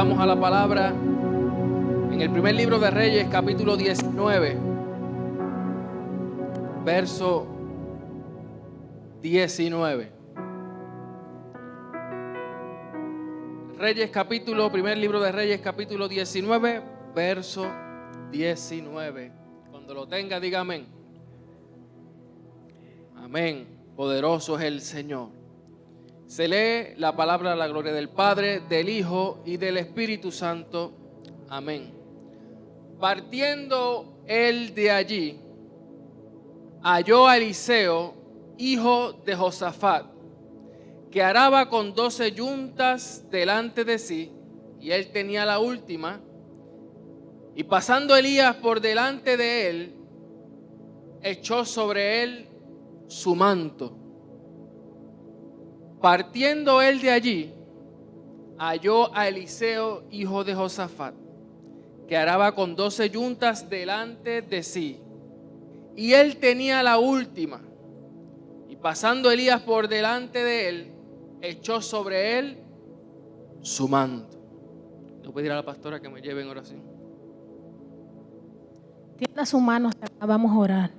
Vamos a la palabra en el primer libro de Reyes, capítulo 19, verso 19. Primer libro de Reyes, capítulo 19, verso 19. Cuando lo tenga, diga amén. Amén. Poderoso es el Señor. Se lee la palabra a la gloria del Padre, del Hijo y del Espíritu Santo. Amén. Partiendo él de allí, halló a Eliseo, hijo de Josafat, que araba con 12 yuntas delante de sí, y él tenía la última. Y pasando Elías por delante de él, echó sobre él su manto. Partiendo él de allí, halló a Eliseo, hijo de Josafat, que araba con 12 yuntas delante de sí, y él tenía la última. Y pasando Elías por delante de él, echó sobre él su manto. Le voy a pedir a la pastora que me lleve en oración. Tienda su mano, vamos a orar.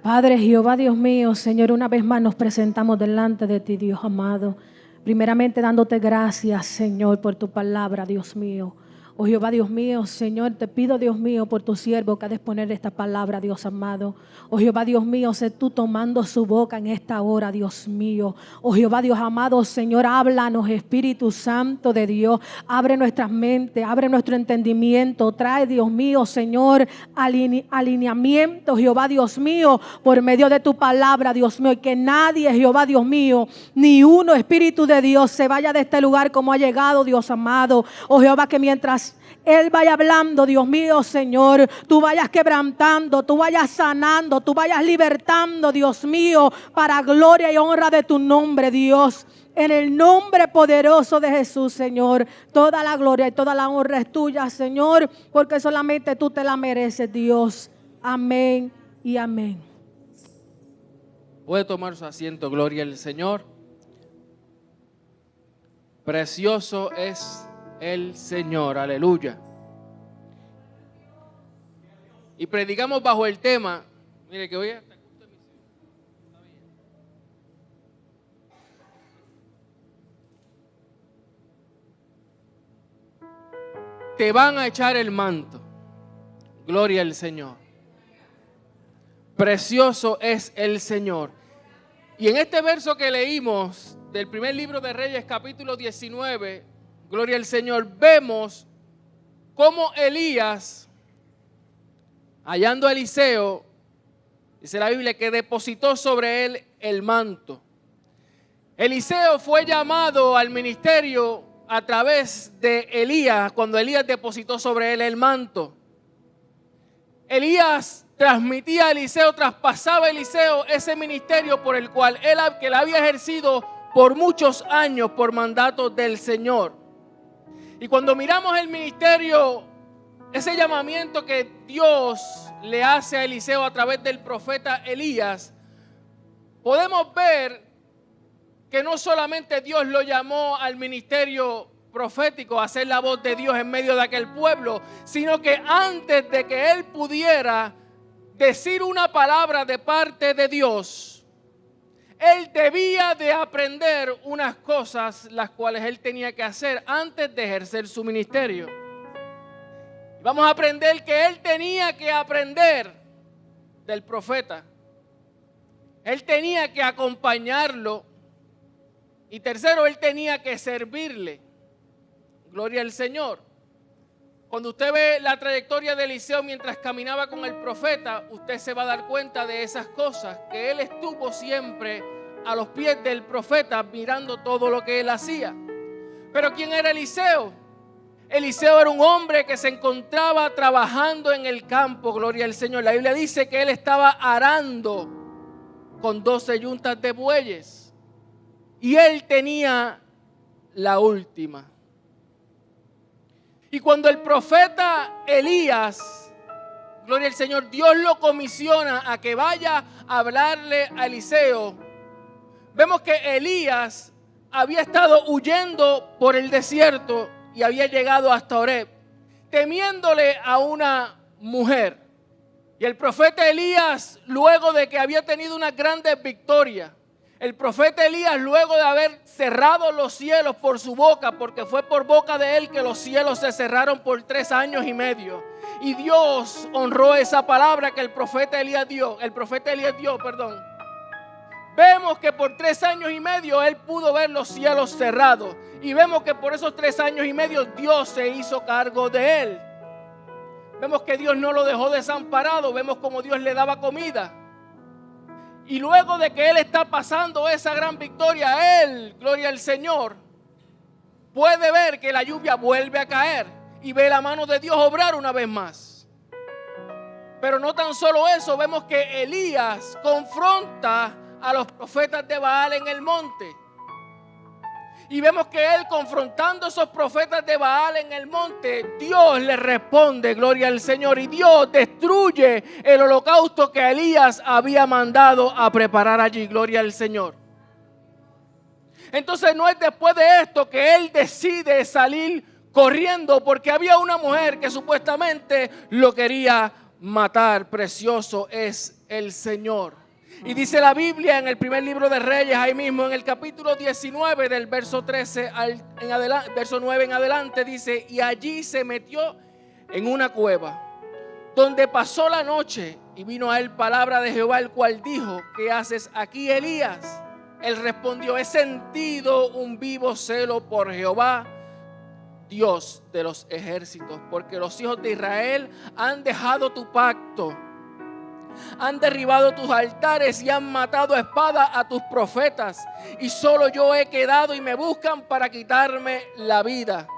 Padre Jehová, Dios mío, Señor, una vez más nos presentamos delante de ti, Dios amado. Primeramente dándote gracias, Señor, por tu palabra, Dios mío. Oh Jehová, Dios mío, Señor, te pido, Dios mío, por tu siervo que ha de exponer esta palabra, Dios amado. Oh Jehová, Dios mío, sé tú tomando su boca en esta hora, Dios mío. Oh Jehová, Dios amado, Señor, háblanos, Espíritu Santo de Dios. Abre nuestras mentes, abre nuestro entendimiento. Trae, Dios mío, Señor, alineamiento, Jehová, Dios mío, por medio de tu palabra, Dios mío. Y que nadie, Jehová, Dios mío, ni uno, Espíritu de Dios, se vaya de este lugar como ha llegado, Dios amado. Oh Jehová, que mientras Él vaya hablando, Dios mío, Señor, tú vayas quebrantando, tú vayas sanando, tú vayas libertando, Dios mío, para gloria y honra de tu nombre, Dios. En el nombre poderoso de Jesús, Señor, toda la gloria y toda la honra es tuya, Señor, porque solamente tú te la mereces, Dios. Amén y amén. Puede tomar su asiento, gloria al Señor. Precioso es el Señor, aleluya. Y predicamos bajo el tema, mire que hoy hasta culto de misión. Está bien. Te van a echar el manto, gloria al Señor. Precioso es el Señor. Y en este verso que leímos del primer libro de Reyes, capítulo 19, gloria al Señor, vemos cómo Elías, hallando a Eliseo, dice la Biblia, que depositó sobre él el manto. Eliseo fue llamado al ministerio a través de Elías, cuando Elías depositó sobre él el manto. Elías transmitía a Eliseo, traspasaba a Eliseo ese ministerio por el cual él había ejercido por muchos años por mandato del Señor. Y cuando miramos el ministerio, ese llamamiento que Dios le hace a Eliseo a través del profeta Elías, podemos ver que no solamente Dios lo llamó al ministerio profético, a hacer la voz de Dios en medio de aquel pueblo, sino que antes de que él pudiera decir una palabra de parte de Dios, él debía de aprender unas cosas las cuales él tenía que hacer antes de ejercer su ministerio. Vamos a aprender que él tenía que aprender del profeta. Él tenía que acompañarlo. Y tercero, él tenía que servirle. Gloria al Señor. Cuando usted ve la trayectoria de Eliseo mientras caminaba con el profeta, usted se va a dar cuenta de esas cosas, que él estuvo siempre a los pies del profeta mirando todo lo que él hacía. Pero ¿quién era Eliseo? Eliseo era un hombre que se encontraba trabajando en el campo, gloria al Señor. La Biblia dice que él estaba arando con 12 yuntas de bueyes y él tenía la última. Y cuando el profeta Elías, gloria al Señor, Dios lo comisiona a que vaya a hablarle a Eliseo, vemos que Elías había estado huyendo por el desierto y había llegado hasta Horeb, temiéndole a una mujer. Y el profeta Elías, luego de que había tenido una grande victoria, el profeta Elías, luego de haber cerrado los cielos por su boca, porque fue por boca de él que los cielos se cerraron por 3 años y medio, y Dios honró esa palabra que el profeta Elías dio, Vemos que por 3 años y medio él pudo ver los cielos cerrados, y vemos que por esos 3 años y medio Dios se hizo cargo de él. Vemos que Dios no lo dejó desamparado, vemos como Dios le daba comida. Y luego de que él está pasando esa gran victoria, él, gloria al Señor, puede ver que la lluvia vuelve a caer y ve la mano de Dios obrar una vez más. Pero no tan solo eso, vemos que Elías confronta a los profetas de Baal en el monte. Y vemos que él, confrontando a esos profetas de Baal en el monte, Dios le responde, gloria al Señor, y Dios destruye el holocausto que Elías había mandado a preparar allí, gloria al Señor. Entonces no es después de esto que él decide salir corriendo, porque había una mujer que supuestamente lo quería matar. Precioso es el Señor. Y dice la Biblia en el primer libro de Reyes, ahí mismo en el capítulo 19 del verso 13 verso 9 en adelante, dice: y allí se metió en una cueva, donde pasó la noche, y vino a él palabra de Jehová, el cual dijo: ¿qué haces aquí, Elías? Él respondió: he sentido un vivo celo por Jehová, Dios de los ejércitos, porque los hijos de Israel han dejado tu pacto, han derribado tus altares y han matado a espada a tus profetas, y solo yo he quedado y me buscan para quitarme la vida.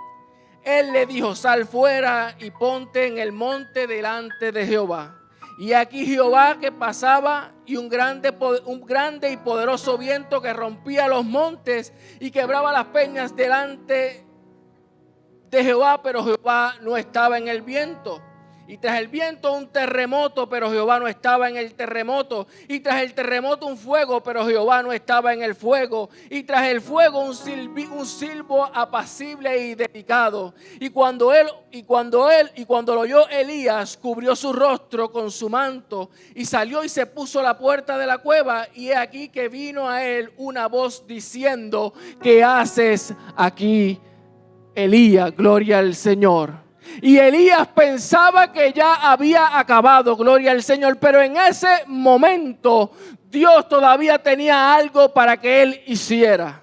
Él le dijo: sal fuera y ponte en el monte delante de Jehová. Y aquí Jehová que pasaba, y un grande y poderoso viento que rompía los montes y quebraba las peñas delante de Jehová, pero Jehová no estaba en el viento. Y tras el viento un terremoto, pero Jehová no estaba en el terremoto. Y tras el terremoto un fuego, pero Jehová no estaba en el fuego. Y tras el fuego un silbo apacible y delicado. Y cuando lo oyó Elías, cubrió su rostro con su manto y salió y se puso a la puerta de la cueva. Y he aquí que vino a él una voz diciendo: ¿qué haces aquí, Elías? Gloria al Señor. Y Elías pensaba que ya había acabado, gloria al Señor, pero en ese momento Dios todavía tenía algo para que él hiciera.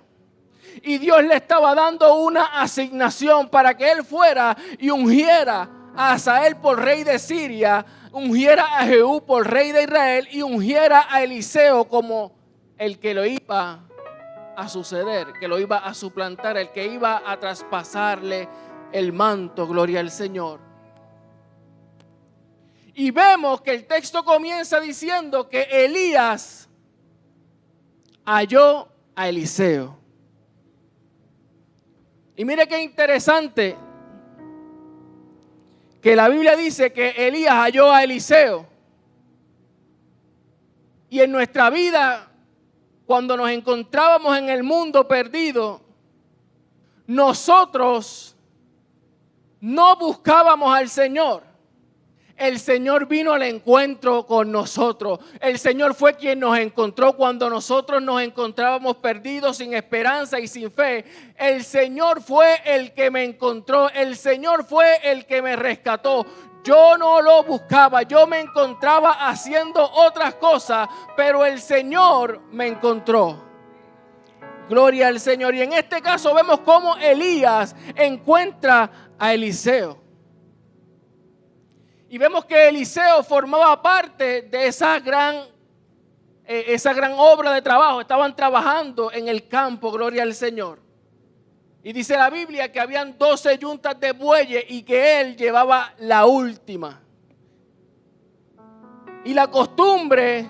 Y Dios le estaba dando una asignación para que él fuera y ungiera a Hazael por rey de Siria, ungiera a Jehú por rey de Israel y ungiera a Eliseo como el que lo iba a suceder, que lo iba a suplantar, el que iba a traspasarle el manto, gloria al Señor. Y vemos que el texto comienza diciendo que Elías halló a Eliseo. Y mire qué interesante que la Biblia dice que Elías halló a Eliseo. Y en nuestra vida, cuando nos encontrábamos en el mundo perdido, nosotros no buscábamos al Señor. El Señor vino al encuentro con nosotros. El Señor fue quien nos encontró cuando nosotros nos encontrábamos perdidos, sin esperanza y sin fe. El Señor fue el que me encontró. El Señor fue el que me rescató. Yo no lo buscaba. Yo me encontraba haciendo otras cosas, pero el Señor me encontró. Gloria al Señor. Y en este caso vemos cómo Elías encuentra a Eliseo. Y vemos que Eliseo formaba parte de esa gran obra de trabajo. Estaban trabajando en el campo, gloria al Señor. Y dice la Biblia que habían 12 yuntas de bueyes y que él llevaba la última. Y la costumbre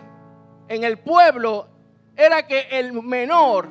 en el pueblo era que el menor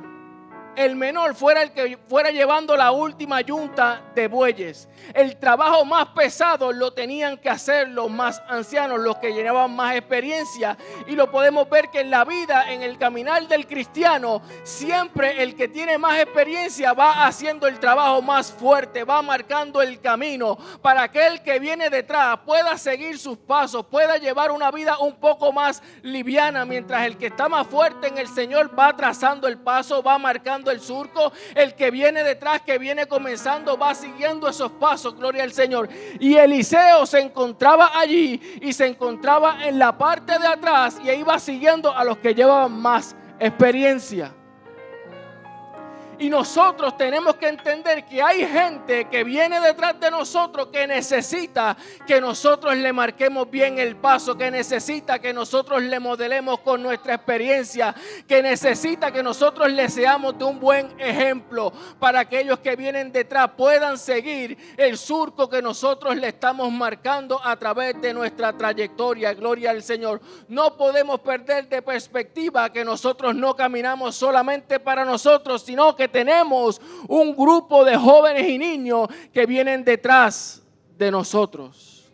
el menor fuera el que fuera llevando la última yunta de bueyes. El trabajo más pesado lo tenían que hacer los más ancianos, los que llevaban más experiencia. Y lo podemos ver que en la vida, en el caminar del cristiano, siempre el que tiene más experiencia va haciendo el trabajo más fuerte, va marcando el camino para que el que viene detrás pueda seguir sus pasos, pueda llevar una vida un poco más liviana, mientras el que está más fuerte en el Señor va trazando el paso, va marcando el surco. El que viene detrás, que viene comenzando, va siguiendo esos pasos, gloria al Señor. Y Eliseo se encontraba allí y se encontraba en la parte de atrás y iba siguiendo a los que llevaban más experiencia. Y nosotros tenemos que entender que hay gente que viene detrás de nosotros que necesita que nosotros le marquemos bien el paso, que necesita que nosotros le modelemos con nuestra experiencia, que necesita que nosotros le seamos de un buen ejemplo para que aquellos que vienen detrás puedan seguir el surco que nosotros le estamos marcando a través de nuestra trayectoria. Gloria al Señor. No podemos perder de perspectiva que nosotros no caminamos solamente para nosotros, sino que tenemos un grupo de jóvenes y niños que vienen detrás de nosotros.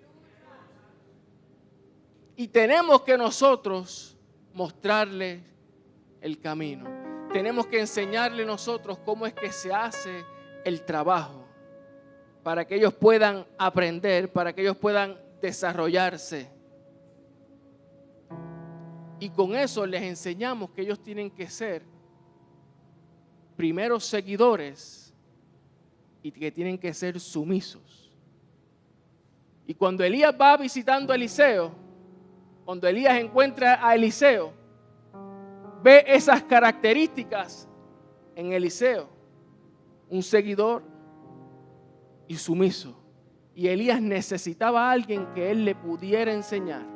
Y tenemos que nosotros mostrarles el camino. Tenemos que enseñarle nosotros cómo es que se hace el trabajo para que ellos puedan aprender, para que ellos puedan desarrollarse. Y con eso les enseñamos que ellos tienen que ser primeros seguidores y que tienen que ser sumisos. Y cuando Elías va visitando a Eliseo, cuando Elías encuentra a Eliseo, ve esas características en Eliseo: un seguidor y sumiso. Y Elías necesitaba a alguien que él le pudiera enseñar,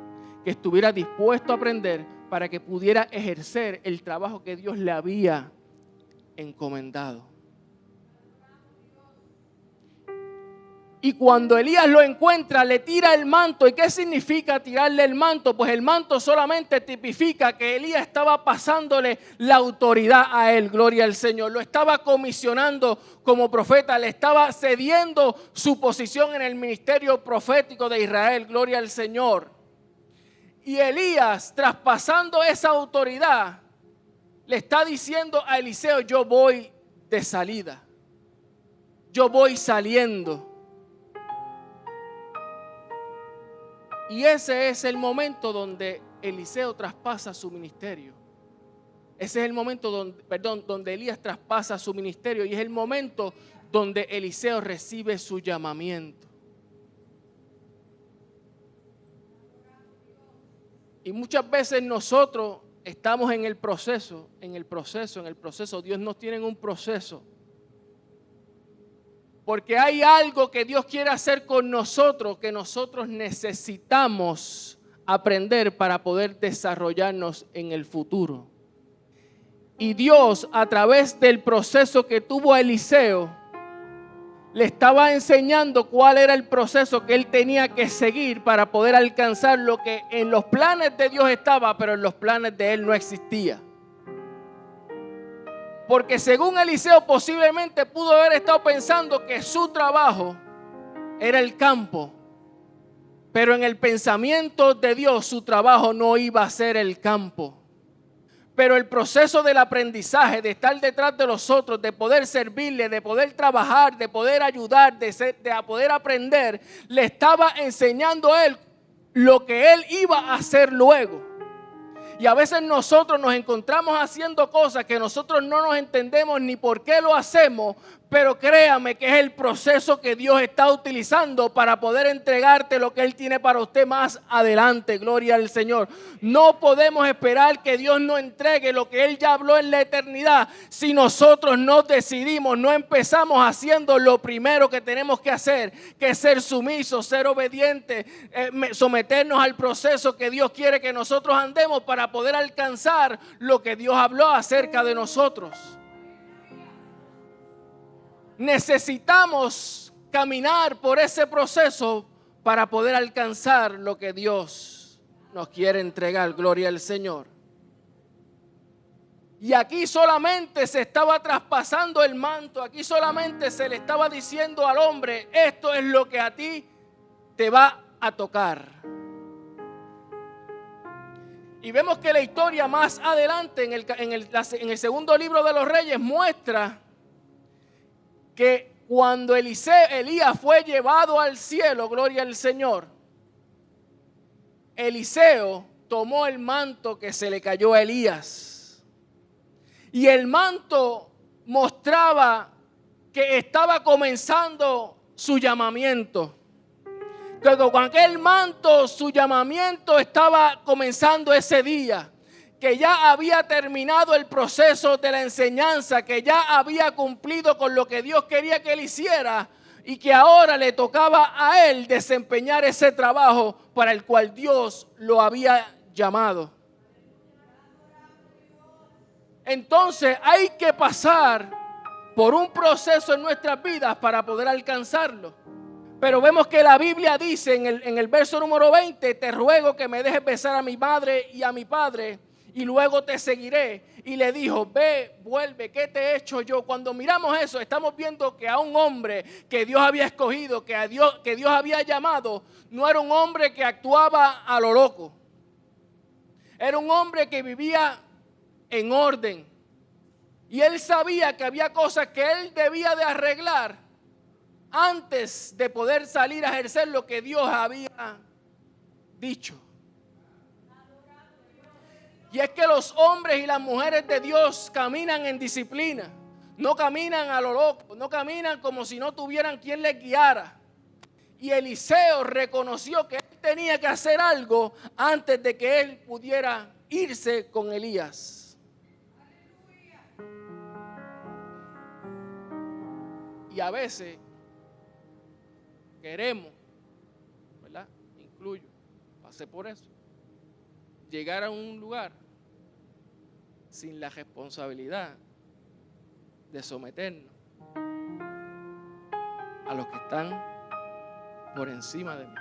que estuviera dispuesto a aprender para que pudiera ejercer el trabajo que Dios le había encomendado. Y cuando Elías lo encuentra, le tira el manto. ¿Y qué significa tirarle el manto? Pues el manto solamente tipifica que Elías estaba pasándole la autoridad a él, gloria al Señor. Lo estaba comisionando como profeta, le estaba cediendo su posición en el ministerio profético de Israel, gloria al Señor. Y Elías, traspasando esa autoridad, le está diciendo a Eliseo: yo voy de salida, yo voy saliendo. Y ese es el momento donde Eliseo traspasa su ministerio. Ese es el momento donde Elías traspasa su ministerio, y es el momento donde Eliseo recibe su llamamiento. Y muchas veces nosotros estamos en el proceso. Dios nos tiene en un proceso. Porque hay algo que Dios quiere hacer con nosotros que nosotros necesitamos aprender para poder desarrollarnos en el futuro. Y Dios, a través del proceso que tuvo Eliseo, le estaba enseñando cuál era el proceso que él tenía que seguir para poder alcanzar lo que en los planes de Dios estaba, pero en los planes de él no existía. Porque según Eliseo posiblemente pudo haber estado pensando que su trabajo era el campo, pero en el pensamiento de Dios su trabajo no iba a ser el campo. Pero el proceso del aprendizaje, de estar detrás de los otros, de poder servirle, de poder trabajar, de poder ayudar, de poder aprender, le estaba enseñando a él lo que él iba a hacer luego. Y a veces nosotros nos encontramos haciendo cosas que nosotros no nos entendemos ni por qué lo hacemos, pero créame que es el proceso que Dios está utilizando para poder entregarte lo que Él tiene para usted más adelante. Gloria al Señor. No podemos esperar que Dios nos entregue lo que Él ya habló en la eternidad si nosotros no decidimos, no empezamos haciendo lo primero que tenemos que hacer, que es ser sumisos, ser obedientes, someternos al proceso que Dios quiere que nosotros andemos para poder alcanzar lo que Dios habló acerca de nosotros. Necesitamos caminar por ese proceso para poder alcanzar lo que Dios nos quiere entregar. Gloria al Señor. Y aquí solamente se estaba traspasando el manto, aquí solamente se le estaba diciendo al hombre, esto es lo que a ti te va a tocar. Y vemos que la historia más adelante en el segundo libro de los Reyes muestra que cuando Elías fue llevado al cielo, gloria al Señor, Eliseo tomó el manto que se le cayó a Elías. Y el manto mostraba que estaba comenzando su llamamiento. Con aquel manto, su llamamiento estaba comenzando ese día. Que ya había terminado el proceso de la enseñanza, que ya había cumplido con lo que Dios quería que él hiciera y que ahora le tocaba a él desempeñar ese trabajo para el cual Dios lo había llamado. Entonces hay que pasar por un proceso en nuestras vidas para poder alcanzarlo. Pero vemos que la Biblia dice en el verso número 20, te ruego que me dejes besar a mi madre y a mi padre y luego te seguiré. Y le dijo, ve, vuelve, ¿qué te he hecho yo? Cuando miramos eso, estamos viendo que a un hombre que Dios había escogido, que Dios había llamado, no era un hombre que actuaba a lo loco. Era un hombre que vivía en orden. Y él sabía que había cosas que él debía de arreglar antes de poder salir a ejercer lo que Dios había dicho. Y es que los hombres y las mujeres de Dios caminan en disciplina. No caminan a lo loco, no caminan como si no tuvieran quien les guiara. Y Eliseo reconoció que él tenía que hacer algo antes de que él pudiera irse con Elías. Y a veces queremos, ¿verdad? Incluyo, pasé por eso, llegar a un lugar sin la responsabilidad de someternos a los que están por encima de mí.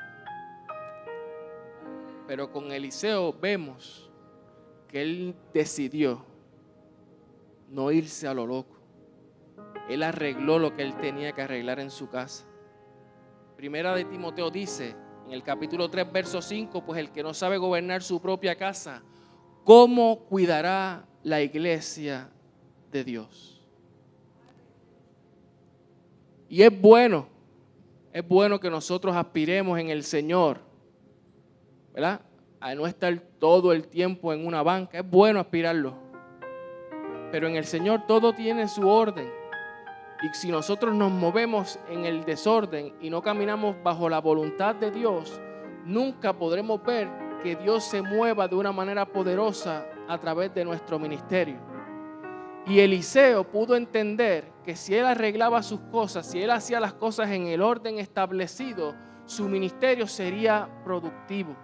Pero con Eliseo vemos que él decidió no irse a lo loco. Él arregló lo que él tenía que arreglar en su casa. Primera de Timoteo dice, en el capítulo 3, verso 5, pues el que no sabe gobernar su propia casa, ¿cómo cuidará la iglesia de Dios? Y es bueno que nosotros aspiremos en el Señor, ¿verdad? A no estar todo el tiempo en una banca. Es bueno aspirarlo. Pero en el Señor todo tiene su orden. Y si nosotros nos movemos en el desorden y no caminamos bajo la voluntad de Dios, nunca podremos ver que Dios se mueva de una manera poderosa a través de nuestro ministerio. Y Eliseo pudo entender que si él arreglaba sus cosas, si él hacía las cosas en el orden establecido, su ministerio sería productivo.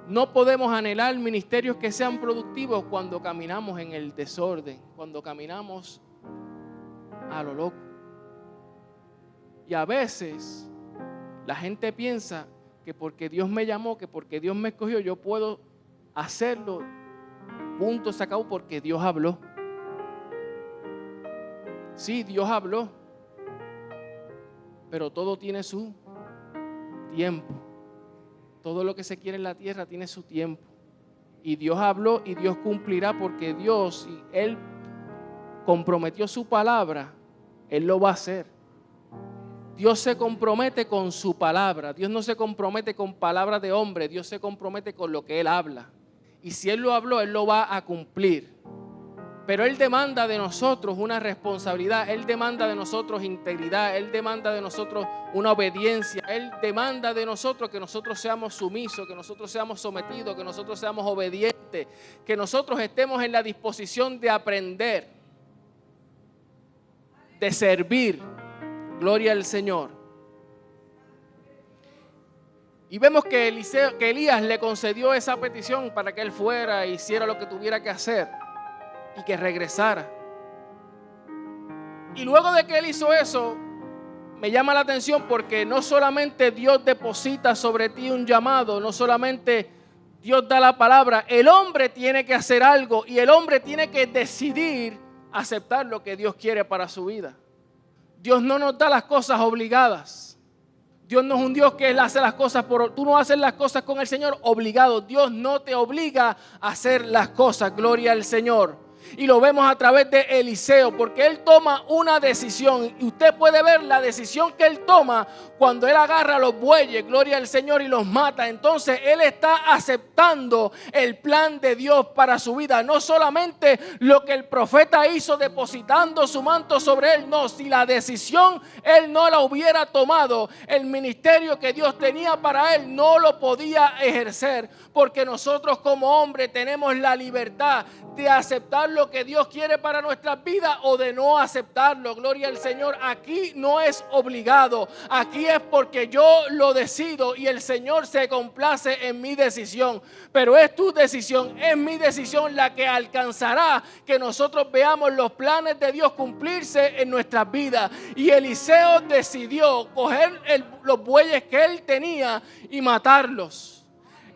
No podemos anhelar ministerios que sean productivos cuando caminamos en el desorden, cuando caminamos a lo loco. Y a veces la gente piensa que porque Dios me llamó, que porque Dios me escogió, yo puedo hacerlo, punto, se acabó, porque Dios habló. Sí, Dios habló, pero todo tiene su tiempo. Todo lo que se quiere en la tierra tiene su tiempo. Y Dios habló y Dios cumplirá, porque Dios, si Él comprometió su palabra, Él lo va a hacer. Dios se compromete con su palabra. Dios no se compromete con palabras de hombre. Dios se compromete con lo que Él habla. Y si Él lo habló, Él lo va a cumplir. Pero Él demanda de nosotros una responsabilidad. Él demanda de nosotros integridad. Él demanda de nosotros una obediencia. Él demanda de nosotros que nosotros seamos sumisos, que nosotros seamos sometidos, que nosotros seamos obedientes, que nosotros estemos en la disposición de aprender, de servir. Gloria al Señor. Y vemos que Elías le concedió esa petición para que él fuera e hiciera lo que tuviera que hacer y que regresara. Y luego de que él hizo eso, me llama la atención porque no solamente Dios deposita sobre ti un llamado, no solamente Dios da la palabra, el hombre tiene que hacer algo y el hombre tiene que decidir aceptar lo que Dios quiere para su vida. Dios no nos da las cosas obligadas. Dios no es un Dios que Él hace las cosas tú no haces las cosas con el Señor obligado. Dios no te obliga a hacer las cosas, gloria al Señor. Y lo vemos a través de Eliseo, porque él toma una decisión. Y usted puede ver la decisión que él toma cuando él agarra los bueyes, gloria al Señor, y los mata. Entonces él está aceptando el plan de Dios para su vida. No solamente lo que el profeta hizo depositando su manto sobre él. No, si la decisión él no la hubiera tomado, el ministerio que Dios tenía para él no lo podía ejercer. Porque nosotros como hombres tenemos la libertad de aceptar lo que Dios quiere para nuestras vidas o de no aceptarlo. Gloria al Señor. Aquí no es obligado. Aquí es porque yo lo decido y el Señor se complace en mi decisión. Pero es tu decisión, es mi decisión la que alcanzará que nosotros veamos los planes de Dios cumplirse en nuestras vidas. Y Eliseo decidió coger los bueyes que él tenía y matarlos.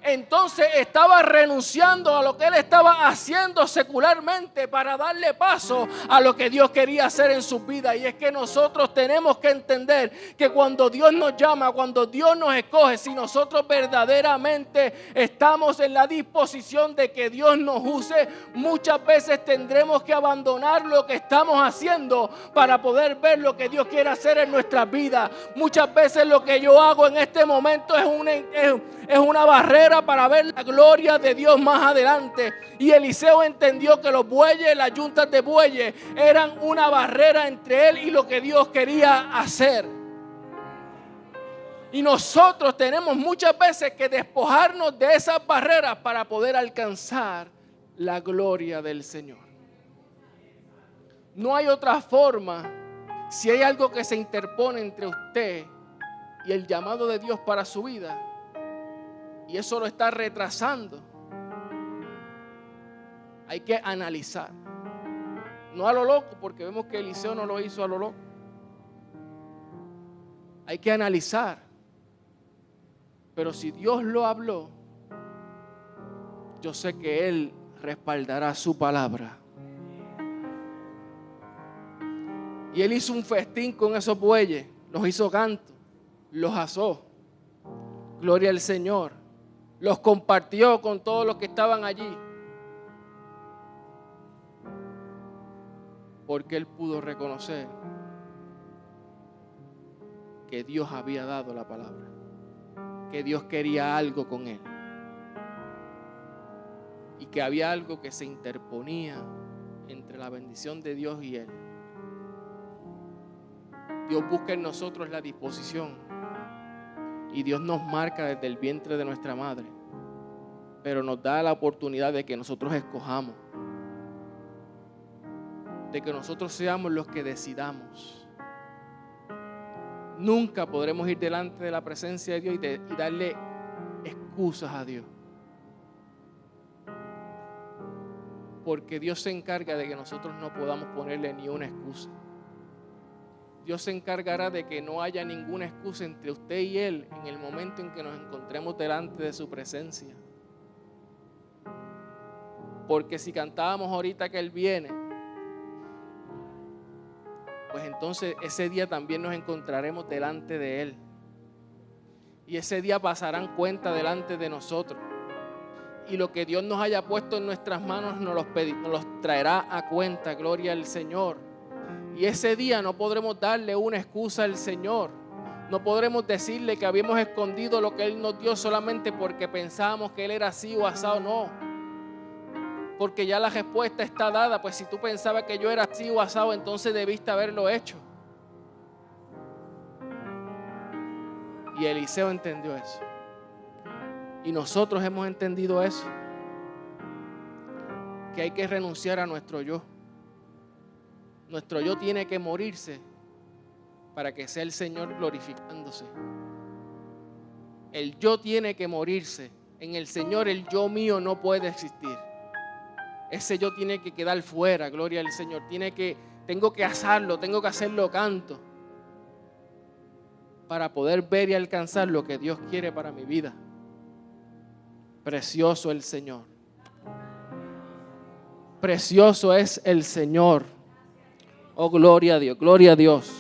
Entonces estaba renunciando a lo que él estaba haciendo secularmente para darle paso a lo que Dios quería hacer en su vida. Y es que nosotros tenemos que entender que cuando Dios nos llama, cuando Dios nos escoge, si nosotros verdaderamente estamos en la disposición de que Dios nos use, muchas veces tendremos que abandonar lo que estamos haciendo para poder ver lo que Dios quiere hacer en nuestras vidas. Muchas veces lo que yo hago en este momento es una barrera para ver la gloria de Dios más adelante. Y Eliseo entendió que los bueyes, las yuntas de bueyes, eran una barrera entre él y lo que Dios quería hacer. Y nosotros tenemos muchas veces que despojarnos de esas barreras para poder alcanzar la gloria del Señor. No hay otra forma. Si hay algo que se interpone entre usted y el llamado de Dios para su vida, y eso lo está retrasando, hay que analizar. No a lo loco, porque vemos que Eliseo no lo hizo a lo loco. Hay que analizar. Pero si Dios lo habló, yo sé que Él respaldará su palabra. Y Él hizo un festín con esos bueyes, los hizo canto, los asó. Gloria al Señor. Los compartió con todos los que estaban allí. Porque él pudo reconocer que Dios había dado la palabra, que Dios quería algo con él y que había algo que se interponía entre la bendición de Dios y él. Dios busca en nosotros la disposición. Y Dios nos marca desde el vientre de nuestra madre. Pero nos da la oportunidad de que nosotros escojamos. De que nosotros seamos los que decidamos. Nunca podremos ir delante de la presencia de Dios y darle excusas a Dios. Porque Dios se encarga de que nosotros no podamos ponerle ni una excusa. Dios se encargará de que no haya ninguna excusa entre usted y Él en el momento en que nos encontremos delante de su presencia. Porque si cantábamos ahorita que Él viene, pues entonces ese día también nos encontraremos delante de Él. Y ese día pasarán cuenta delante de nosotros. Y lo que Dios nos haya puesto en nuestras manos nos los traerá a cuenta, gloria al Señor. Y ese día no podremos darle una excusa al Señor. No podremos decirle que habíamos escondido lo que Él nos dio solamente porque pensábamos que Él era así o asado. No. Porque ya la respuesta está dada. Pues si tú pensabas que yo era así o asado, entonces debiste haberlo hecho. Y Eliseo entendió eso. Y nosotros hemos entendido eso. Que hay que renunciar a nuestro yo. Nuestro yo tiene que morirse para que sea el Señor glorificándose. El yo tiene que morirse. En el Señor el yo mío no puede existir. Ese yo tiene que quedar fuera, gloria al Señor. Tengo que asarlo, tengo que hacerlo canto para poder ver y alcanzar lo que Dios quiere para mi vida. Precioso el Señor. Precioso es el Señor. Oh, gloria a Dios, gloria a Dios.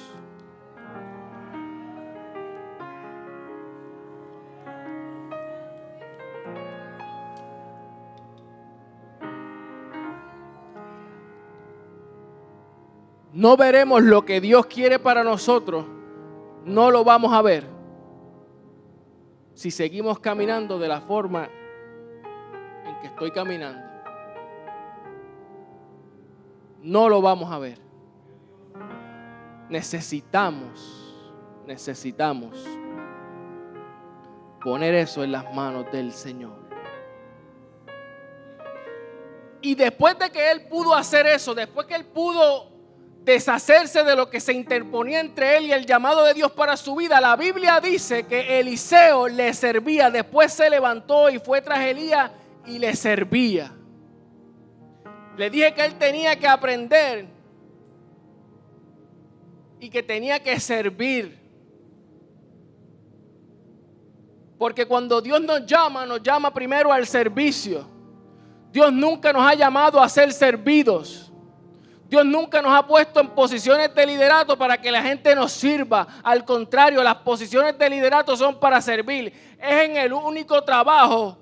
No veremos lo que Dios quiere para nosotros, no lo vamos a ver si seguimos caminando de la forma en que estoy caminando. No lo vamos a ver. Necesitamos poner eso en las manos del Señor. Y después de que Él pudo hacer eso, después que Él pudo deshacerse de lo que se interponía entre él y el llamado de Dios para su vida, la Biblia dice que Eliseo le servía. Después se levantó y fue tras Elías y le servía. Le dije que él tenía que aprender y que tenía que servir. Porque cuando Dios nos llama primero al servicio. Dios nunca nos ha llamado a ser servidos. Dios nunca nos ha puesto en posiciones de liderato para que la gente nos sirva. Al contrario, las posiciones de liderato son para servir. Es en el único trabajo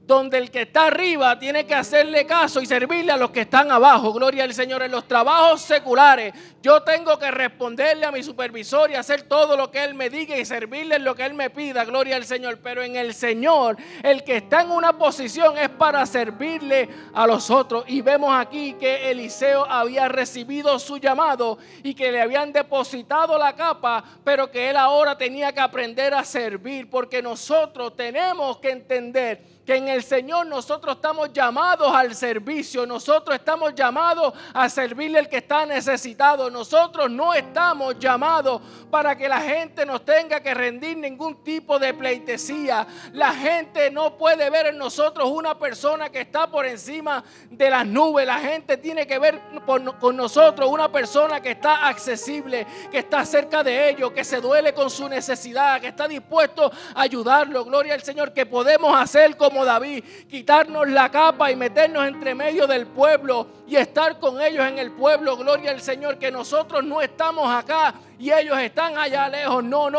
donde el que está arriba tiene que hacerle caso y servirle a los que están abajo. Gloria al Señor. En los trabajos seculares yo tengo que responderle a mi supervisor y hacer todo lo que Él me diga y servirle en lo que Él me pida. Gloria al Señor. Pero en el Señor, el que está en una posición es para servirle a los otros. Y vemos aquí que Eliseo había recibido su llamado y que le habían depositado la capa, pero que él ahora tenía que aprender a servir, porque nosotros tenemos que entender que en el Señor nosotros estamos llamados al servicio. Nosotros estamos llamados a servirle al que está necesitado. Nosotros no estamos llamados para que la gente nos tenga que rendir ningún tipo de pleitesía. La gente no puede ver en nosotros una persona que está por encima de las nubes. La gente tiene que ver con nosotros una persona que está accesible, que está cerca de ellos, que se duele con su necesidad, que está dispuesto a ayudarlo. Gloria al Señor, que podemos hacer como David, quitarnos la capa y meternos entre medio del pueblo y estar con ellos en el pueblo. Gloria al Señor, que nosotros no estamos acá y ellos están allá lejos. No.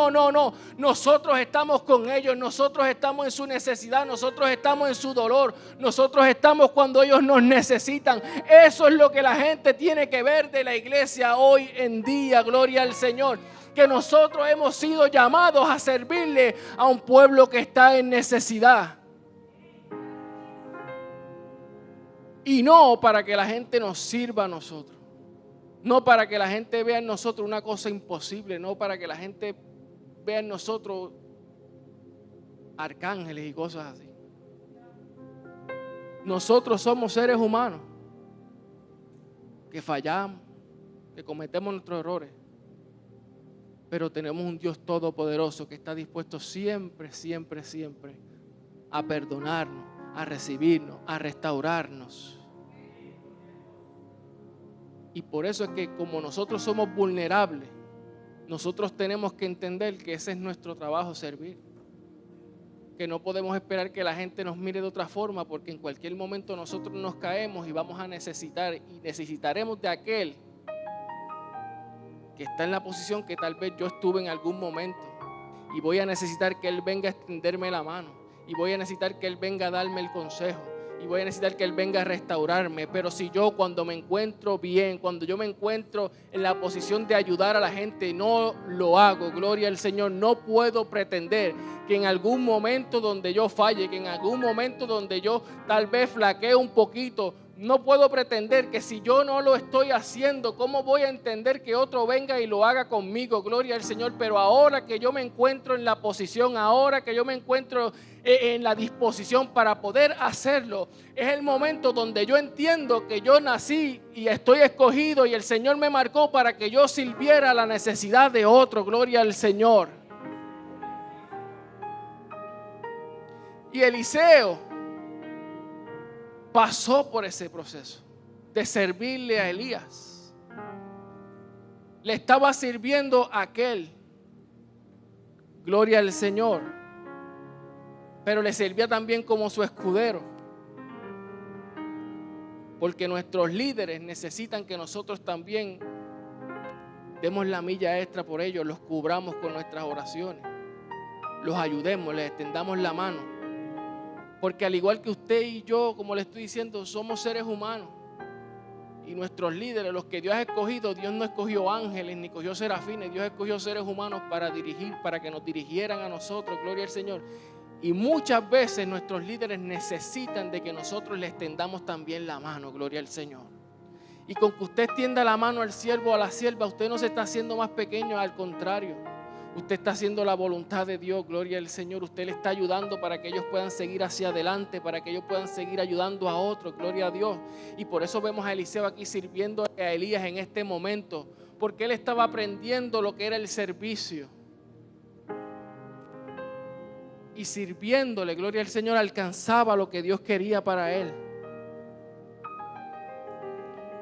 Nosotros estamos con ellos. Nosotros estamos en su necesidad. Nosotros estamos en su dolor. Nosotros estamos cuando ellos nos necesitan. Eso es lo que la gente tiene que ver de la iglesia hoy en día. Gloria al Señor. Que nosotros hemos sido llamados a servirle a un pueblo que está en necesidad. Y no para que la gente nos sirva a nosotros. No para que la gente vea en nosotros una cosa imposible. No para que la gente vea en nosotros arcángeles y cosas así. Nosotros somos seres humanos que fallamos, que cometemos nuestros errores. Pero tenemos un Dios todopoderoso que está dispuesto siempre a perdonarnos, a recibirnos, a restaurarnos. Y por eso es que como nosotros somos vulnerables, nosotros tenemos que entender que ese es nuestro trabajo, servir. Que no podemos esperar que la gente nos mire de otra forma, porque en cualquier momento nosotros nos caemos y vamos a necesitar y necesitaremos de aquel que está en la posición que tal vez yo estuve en algún momento, y voy a necesitar que Él venga a extenderme la mano, y voy a necesitar que Él venga a darme el consejo, y voy a necesitar que Él venga a restaurarme. Pero si yo, cuando me encuentro bien, cuando yo me encuentro en la posición de ayudar a la gente, no lo hago, gloria al Señor, no puedo pretender que en algún momento donde yo falle, que en algún momento donde yo tal vez flaquee un poquito, no puedo pretender que si yo no lo estoy haciendo, ¿cómo voy a entender que otro venga y lo haga conmigo? Gloria al Señor. Pero ahora que yo me encuentro en la posición, ahora que yo me encuentro en la disposición para poder hacerlo, es el momento donde yo entiendo que yo nací y estoy escogido y el Señor me marcó para que yo sirviera a la necesidad de otro. Gloria al Señor. Y Eliseo pasó por ese proceso de servirle a Elías. Le estaba sirviendo a aquel, gloria al Señor, pero le servía también como su escudero. Porque nuestros líderes necesitan que nosotros también demos la milla extra por ellos, los cubramos con nuestras oraciones, los ayudemos, les extendamos la mano. Porque al igual que usted y yo, como le estoy diciendo, somos seres humanos. Y nuestros líderes, los que Dios ha escogido, Dios no escogió ángeles ni escogió serafines, Dios escogió seres humanos para dirigir, para que nos dirigieran a nosotros, gloria al Señor. Y muchas veces nuestros líderes necesitan de que nosotros les extendamos también la mano, gloria al Señor. Y con que usted extienda la mano al siervo o a la sierva, usted no se está haciendo más pequeño, al contrario. Usted está haciendo la voluntad de Dios, gloria al Señor. Usted le está ayudando para que ellos puedan seguir hacia adelante, para que ellos puedan seguir ayudando a otros, gloria a Dios. Y por eso vemos a Eliseo aquí sirviendo a Elías en este momento, porque él estaba aprendiendo lo que era el servicio. Y sirviéndole, gloria al Señor, alcanzaba lo que Dios quería para él.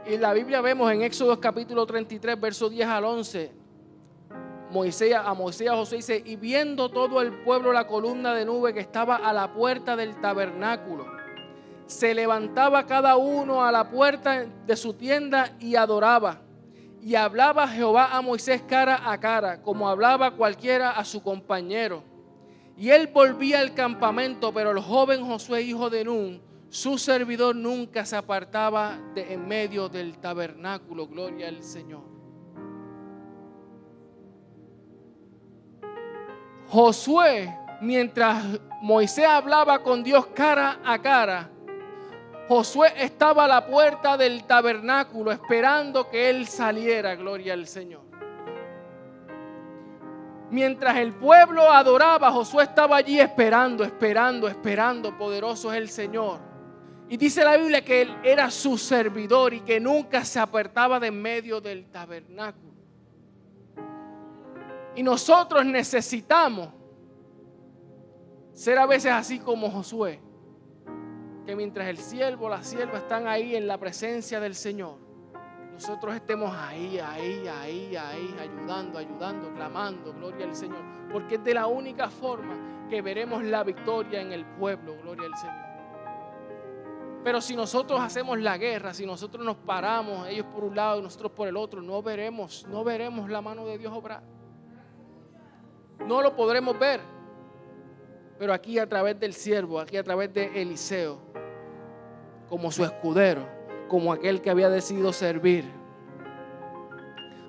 Y en la Biblia vemos en Éxodo capítulo 33, versos 10 al 11, a Moisés Josué dice: y viendo todo el pueblo la columna de nube que estaba a la puerta del tabernáculo, se levantaba cada uno a la puerta de su tienda y adoraba. Y hablaba Jehová a Moisés cara a cara, como hablaba cualquiera a su compañero. Y él volvía al campamento, pero el joven Josué, hijo de Nun, su servidor, nunca se apartaba de en medio del tabernáculo. Gloria al Señor. Josué, mientras Moisés hablaba con Dios cara a cara, Josué estaba a la puerta del tabernáculo esperando que él saliera. Gloria al Señor. Mientras el pueblo adoraba, Josué estaba allí esperando. Poderoso es el Señor. Y dice la Biblia que él era su servidor y que nunca se apartaba de en medio del tabernáculo. Y nosotros necesitamos ser a veces así como Josué, que mientras el siervo o la sierva están ahí en la presencia del Señor, nosotros estemos ahí, ayudando, clamando, gloria al Señor, porque es de la única forma que veremos la victoria en el pueblo, gloria al Señor. Pero si nosotros hacemos la guerra, si nosotros nos paramos, ellos por un lado y nosotros por el otro, no veremos la mano de Dios obrar. No lo podremos ver. Pero aquí a través del siervo, aquí a través de Eliseo, como su escudero, como aquel que había decidido servir,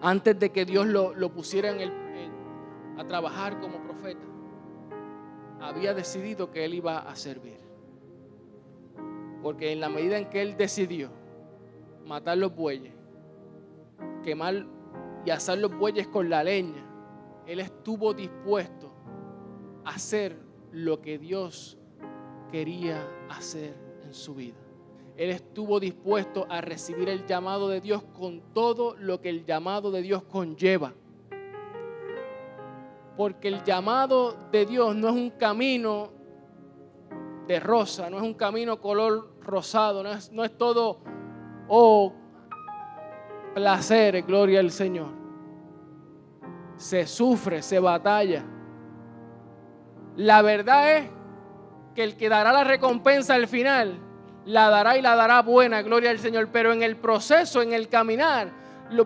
antes de que Dios lo pusiera a trabajar como profeta, había decidido que él iba a servir. Porque en la medida en que él decidió matar los bueyes, quemar y asar los bueyes con la leña, él estuvo dispuesto a hacer lo que Dios quería hacer en su vida. Él estuvo dispuesto a recibir el llamado de Dios con todo lo que el llamado de Dios conlleva. Porque el llamado de Dios no es un camino de rosa, no es un camino color rosado, no es todo placer, gloria al Señor. Se sufre, se batalla. La verdad es que el que dará la recompensa al final, la dará y la dará buena, gloria al Señor. Pero en el proceso, en el caminar,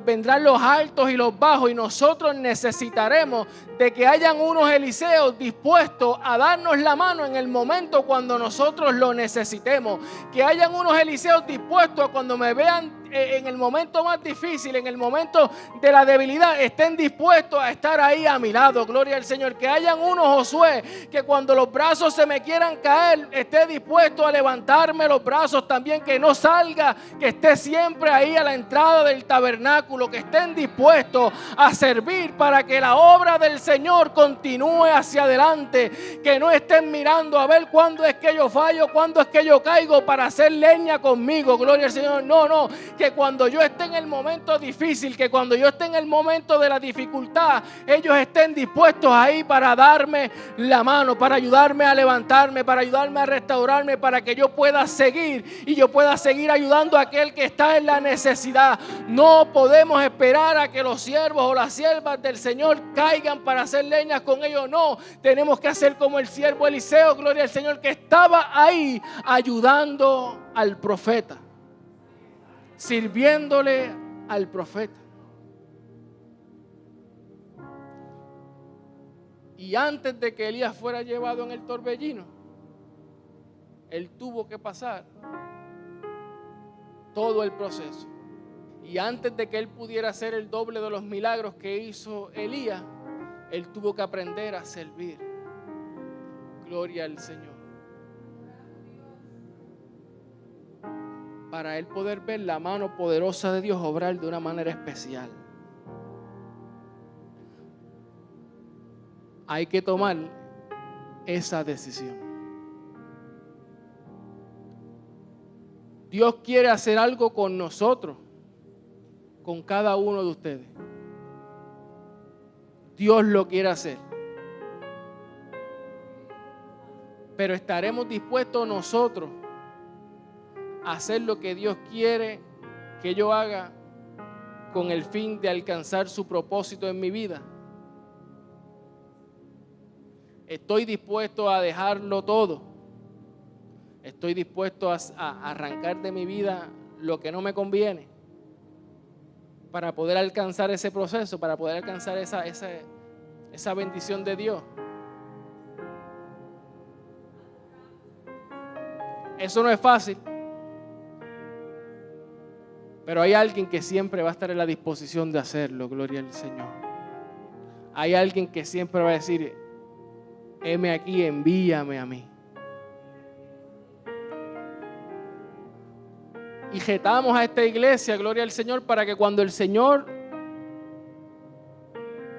vendrán los altos y los bajos, y nosotros necesitaremos de que hayan unos Eliseos dispuestos a darnos la mano en el momento cuando nosotros lo necesitemos. Que hayan unos Eliseos dispuestos a cuando me vean en el momento más difícil, en el momento de la debilidad, estén dispuestos a estar ahí a mi lado, gloria al Señor. Que hayan unos Josué que cuando los brazos se me quieran caer, esté dispuesto a levantarme los brazos también, que no salga, que esté siempre ahí a la entrada del tabernáculo, que estén dispuestos a servir para que la obra del Señor continúe hacia adelante, que no estén mirando a ver cuándo es que yo fallo, cuándo es que yo caigo para hacer leña conmigo, gloria al Señor. No, que que cuando yo esté en el momento difícil, que cuando yo esté en el momento de la dificultad, ellos estén dispuestos ahí para darme la mano, para ayudarme a levantarme, para ayudarme a restaurarme, para que yo pueda seguir y yo pueda seguir ayudando a aquel que está en la necesidad. No podemos esperar a que los siervos o las siervas del Señor caigan para hacer leñas con ellos. No, tenemos que hacer como el siervo Eliseo, gloria al Señor, que estaba ahí ayudando al profeta, sirviéndole al profeta. Y antes de que Elías fuera llevado en el torbellino, él tuvo que pasar todo el proceso. Y antes de que él pudiera hacer el doble de los milagros que hizo Elías, él tuvo que aprender a servir. Gloria al Señor. Para él poder ver la mano poderosa de Dios obrar de una manera especial. Hay que tomar esa decisión. Dios quiere hacer algo con nosotros, con cada uno de ustedes. Dios lo quiere hacer. Pero estaremos dispuestos nosotros a hacer lo que Dios quiere que yo haga con el fin de alcanzar su propósito en mi vida. Estoy dispuesto a dejarlo todo. Estoy dispuesto a arrancar de mi vida lo que no me conviene para poder alcanzar ese proceso, para poder alcanzar esa bendición de Dios. Eso no es fácil, pero hay alguien que siempre va a estar en la disposición de hacerlo, gloria al Señor. Hay alguien que siempre va a decir: heme aquí, envíame a mí. Y retamos a esta iglesia, gloria al Señor, para que cuando el Señor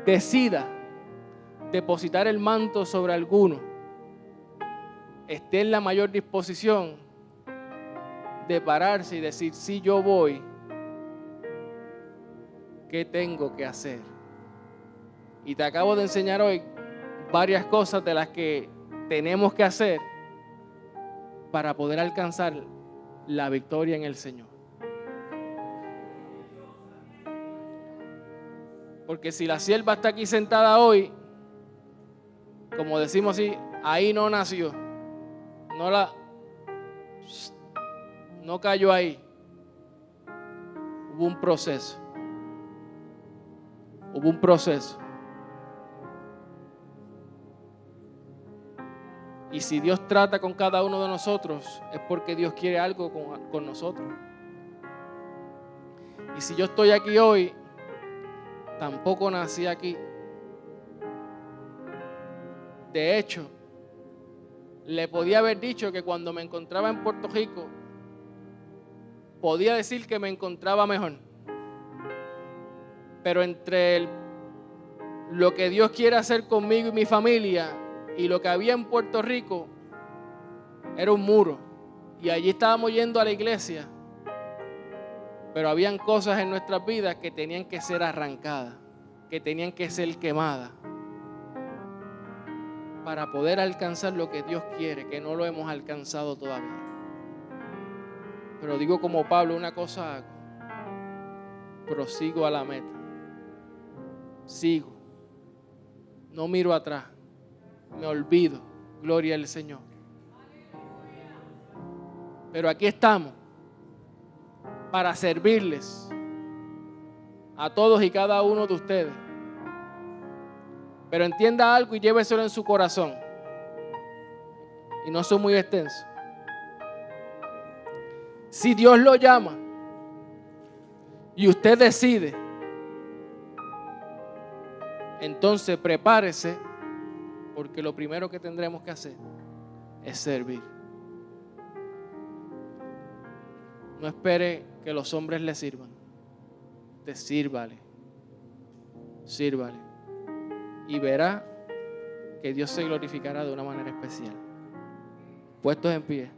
decida depositar el manto sobre alguno, esté en la mayor disposición de pararse y decir: sí, yo voy, ¿qué tengo que hacer? Y te acabo de enseñar hoy varias cosas de las que tenemos que hacer para poder alcanzar la victoria en el Señor. Porque si la sierva está aquí sentada hoy, como decimos así, ahí no nació, no cayó ahí. Hubo un proceso. Y si Dios trata con cada uno de nosotros, es porque Dios quiere algo con nosotros. Y si yo estoy aquí hoy, tampoco nací aquí. De hecho, le podía haber dicho que cuando me encontraba en Puerto Rico, podía decir que me encontraba mejor. Pero entre lo que Dios quiere hacer conmigo y mi familia y lo que había en Puerto Rico, era un muro. Y allí estábamos yendo a la iglesia, pero habían cosas en nuestras vidas que tenían que ser arrancadas, que tenían que ser quemadas, para poder alcanzar lo que Dios quiere, que no lo hemos alcanzado todavía. Pero digo como Pablo, una cosa hago: prosigo a la meta. Sigo. No miro atrás. Me olvido. Gloria al Señor. Pero aquí estamos para servirles a todos y cada uno de ustedes. Pero entienda algo y lléveselo en su corazón. Y no soy muy extenso. Si Dios lo llama y usted decide, entonces prepárese, porque lo primero que tendremos que hacer es servir. No espere que los hombres le sirvan. Usted sírvale. Sírvale. Y verá que Dios se glorificará de una manera especial. Puestos en pie.